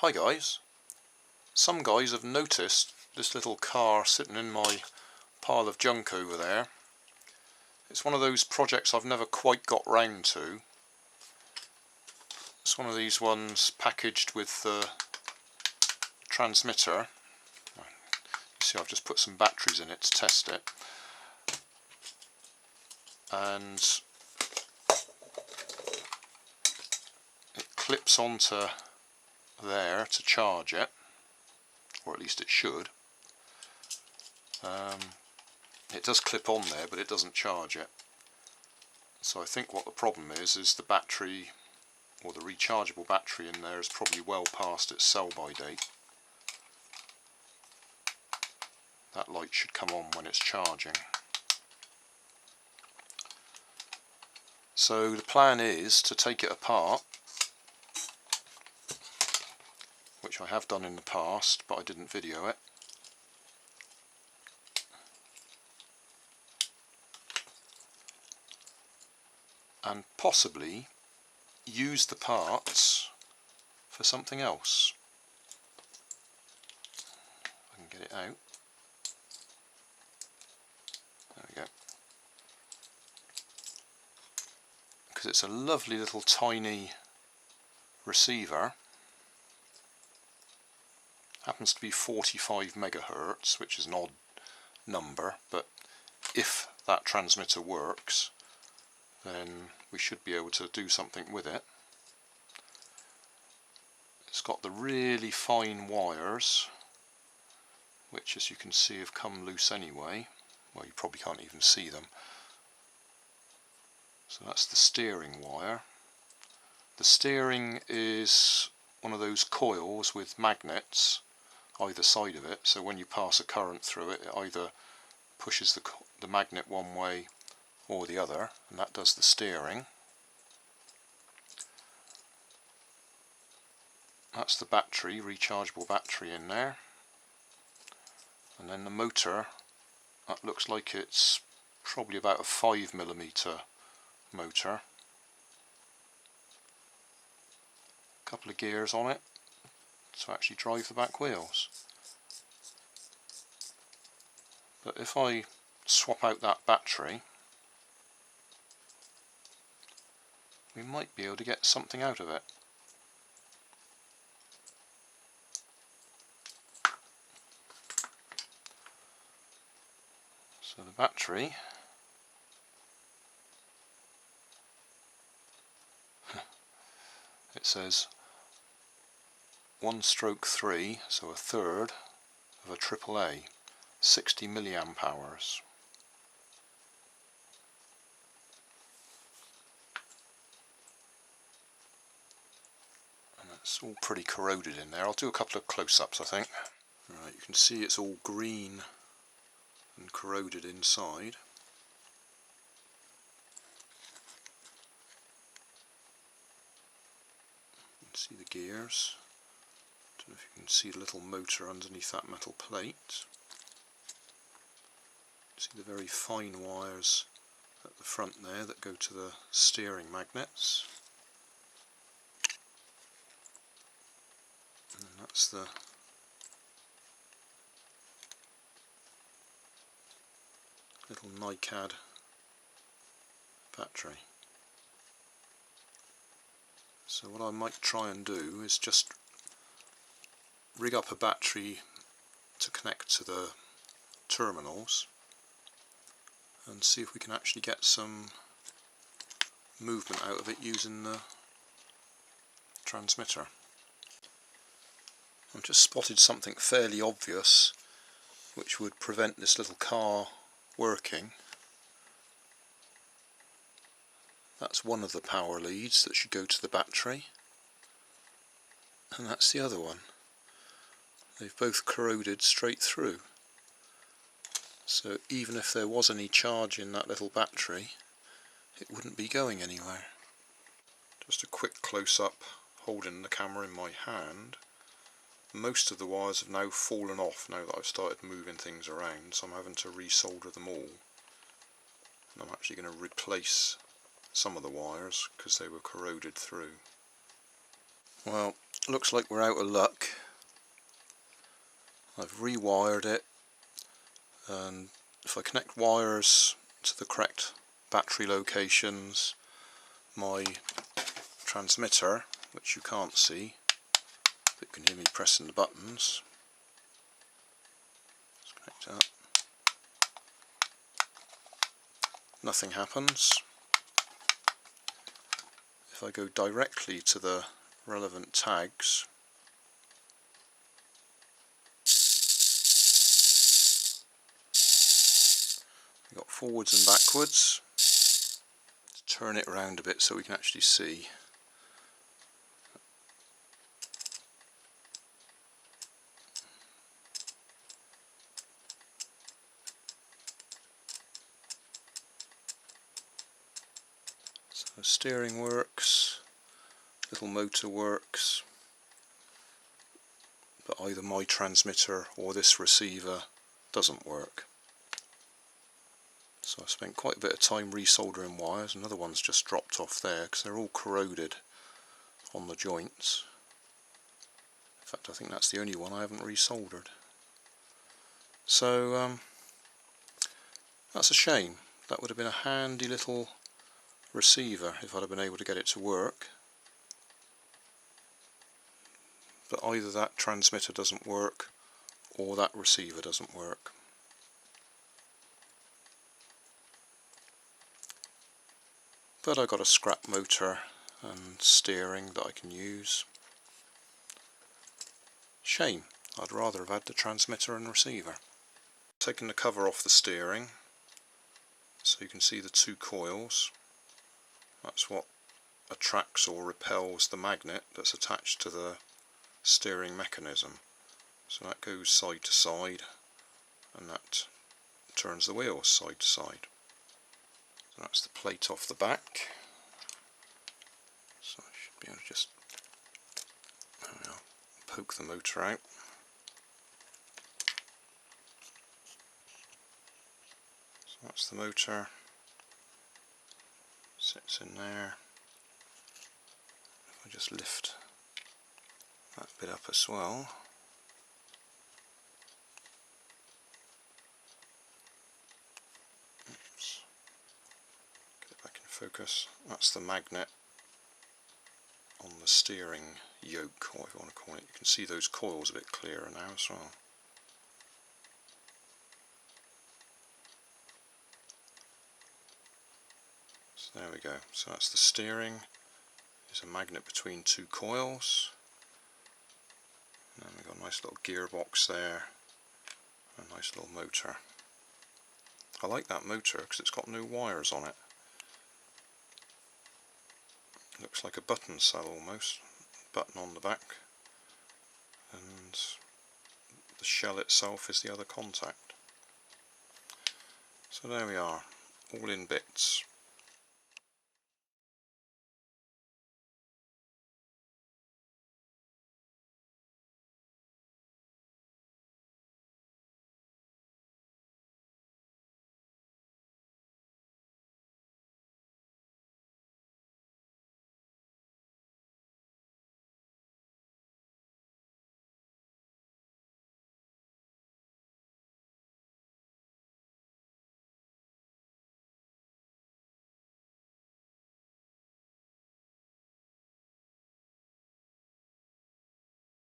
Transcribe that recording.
Hi guys. Some guys have noticed this little car sitting in my pile of junk over there. It's one of those projects I've never quite got round to. It's one of these ones packaged with the transmitter. You see, I've just put some batteries in it to test it. And it clips onto there to charge it, or at least it should. It does clip on there, but it doesn't charge it. So I think what the problem is the battery, or the rechargeable battery in there, is probably well past its sell-by date. That light should come on when it's charging. So the plan is to take it apart, which I have done in the past, but I didn't video it. And possibly use the parts for something else. I can get it out. There we go. Because it's a lovely little tiny receiver. Happens to be 45 megahertz, which is an odd number, but if that transmitter works, then we should be able to do something with it. It's got the really fine wires, which, as you can see, have come loose anyway. Well, you probably can't even see them. So that's the steering wire. The steering is one of those coils with magnets either side of it, so when you pass a current through it, it either pushes the magnet one way or the other, and that does the steering. That's the battery, rechargeable battery in there. And then the motor, that looks like it's probably about a 5mm motor. A couple of gears on it to actually drive the back wheels. But if I swap out that battery, we might be able to get something out of it. So the battery, it says 1/3, so a third of a AAA, 60 milliamp hours. And it's all pretty corroded in there. I'll do a couple of close-ups, I think. Right, you can see it's all green and corroded inside. You can see the gears. Don't know if you can see the little motor underneath that metal plate. See the very fine wires at the front there that go to the steering magnets. And that's the little NiCad battery. So what I might try and do is just rig up a battery to connect to the terminals and see if we can actually get some movement out of it using the transmitter. I've just spotted something fairly obvious which would prevent this little car working. That's one of the power leads that should go to the battery, and that's the other one. They've both corroded straight through, so even if there was any charge in that little battery, it wouldn't be going anywhere. Just a quick close-up holding the camera in my hand. Most of the wires have now fallen off now that I've started moving things around, so I'm having to resolder them all. And I'm actually going to replace some of the wires because they were corroded through. Well, looks like we're out of luck. I've rewired it, and if I connect wires to the correct battery locations, my transmitter, which you can't see, but you can hear me pressing the buttons, let's connect it up. Nothing happens. If I go directly to the relevant tags, we've got forwards and backwards. Let's turn it around a bit so we can actually see. So the steering works, little motor works, but either my transmitter or this receiver doesn't work. So I spent quite a bit of time resoldering wires. Another one's just dropped off there because they're all corroded on the joints. In fact, I think that's the only one I haven't resoldered. So that's a shame. That would have been a handy little receiver if I'd have been able to get it to work. But either that transmitter doesn't work or that receiver doesn't work. But I got a scrap motor and steering that I can use. Shame, I'd rather have had the transmitter and receiver. Taking the cover off the steering so you can see the two coils. That's what attracts or repels the magnet that's attached to the steering mechanism. So that goes side to side and that turns the wheels side to side. So that's the plate off the back. So I should be able to just poke the motor out. So that's the motor. Sits in there. If I just lift that bit up as well. Oops. Get it back in focus. That's the magnet on the steering yoke, or whatever you want to call it. You can see those coils a bit clearer now as well. So there we go. So that's the steering. There's a magnet between two coils. And then we've got a nice little gearbox there. A nice little motor. I like that motor because it's got no wires on it. Looks like a button cell almost. Button on the back. And the shell itself is the other contact. So there we are, all in bits.